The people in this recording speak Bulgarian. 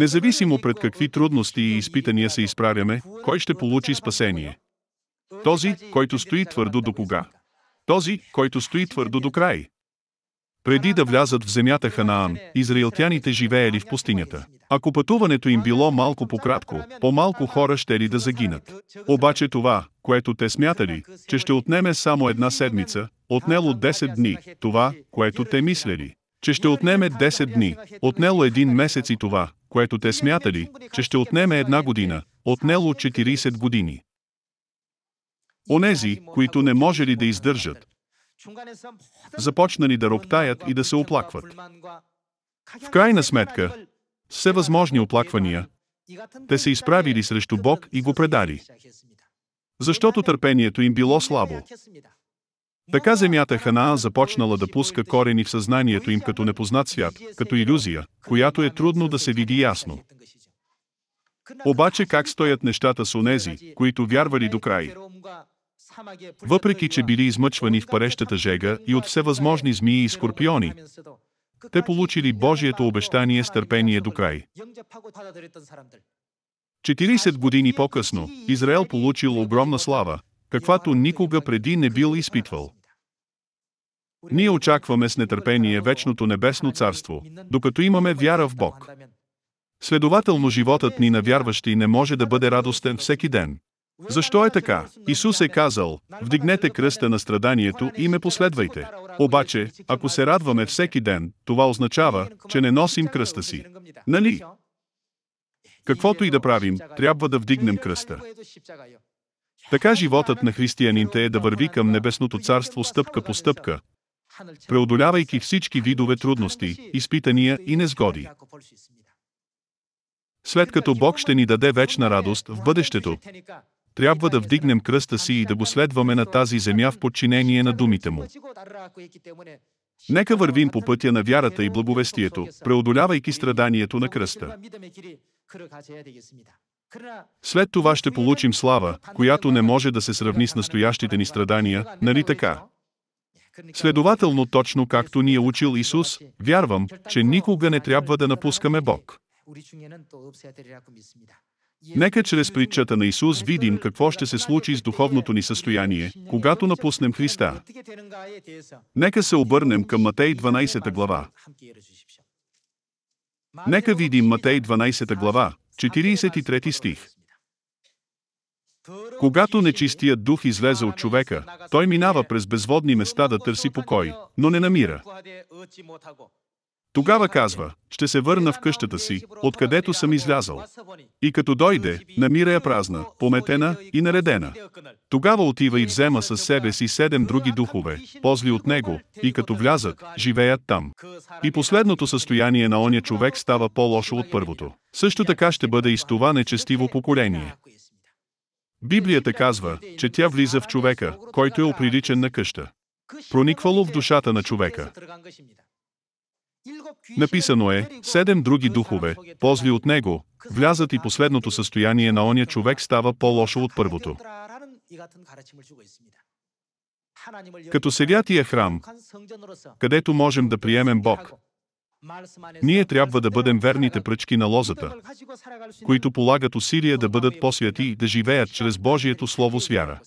Независимо пред какви трудности и изпитания се изправяме, кой ще получи спасение? Този, който стои твърдо до кога? Този, който стои твърдо до край. Преди да влязат в земята Ханаан, израелтяните живеели в пустинята. Ако пътуването им било малко по-кратко, по-малко хора щели да загинат. Обаче това, което те смятали, че ще отнеме само една седмица, отнело 10 дни, това, което те мислели, че ще отнеме 10 дни, отнело един месец и това, което те смятали, че ще отнеме една година, отнело 40 години. Онези, които не можели да издържат, започнали да роптаят и да се оплакват. В крайна сметка, всевъзможни оплаквания, те се изправили срещу Бог и го предали. Защото търпението им било слабо. Така земята Ханаан започнала да пуска корени в съзнанието им като непознат свят, като илюзия, която е трудно да се види ясно. Обаче как стоят нещата с онези, които вярвали до край? Въпреки че били измъчвани в парещата жега и от всевъзможни змии и скорпиони, те получили Божието обещание с търпение до край. 40 години по-късно, Израел получил огромна слава, каквато никога преди не бил изпитвал. Ние очакваме с нетърпение вечното небесно царство, докато имаме вяра в Бог. Следователно животът ни на вярващи не може да бъде радостен всеки ден. Защо е така? Исус е казал: вдигнете кръста на страданието и ме последвайте. Обаче, ако се радваме всеки ден, това означава, че не носим кръста си. Нали? Каквото и да правим, трябва да вдигнем кръста. Така животът на християните е да върви към небесното царство стъпка по стъпка, преодолявайки всички видове трудности, изпитания и незгоди. След като Бог ще ни даде вечна радост в бъдещето, трябва да вдигнем кръста си и да го следваме на тази земя в подчинение на думите му. Нека вървим по пътя на вярата и благовестието, преодолявайки страданието на кръста. След това ще получим слава, която не може да се сравни с настоящите ни страдания, нали така? Следователно, точно както ни е учил Исус, вярвам, че никога не трябва да напускаме Бог. Нека чрез притчата на Исус видим какво ще се случи с духовното ни състояние, когато напуснем Христа. Нека се обърнем към Матей 12 глава. Нека видим Матей 12 глава, 43 стих. Когато нечистият дух излезе от човека, той минава през безводни места да търси покой, но не намира. Тогава казва: ще се върна в къщата си, откъдето съм излязъл. И като дойде, намира я празна, пометена и наредена. Тогава отива и взема със себе си 7 други духове, позли от него, и като влязат, живеят там. И последното състояние на оня човек става по-лошо от първото. Също така ще бъде и с това нечестиво поколение. Библията казва, че тя влиза в човека, който е оприличен на къща. Прониквало в душата на човека. Написано е: 7 други духове, позли от него, влязат и последното състояние на оня човек става по-лошо от първото. Като святия храм, където можем да приемем Бог, ние трябва да бъдем верните пръчки на лозата, които полагат усилия да бъдат по-святи и да живеят чрез Божието Слово с вяра.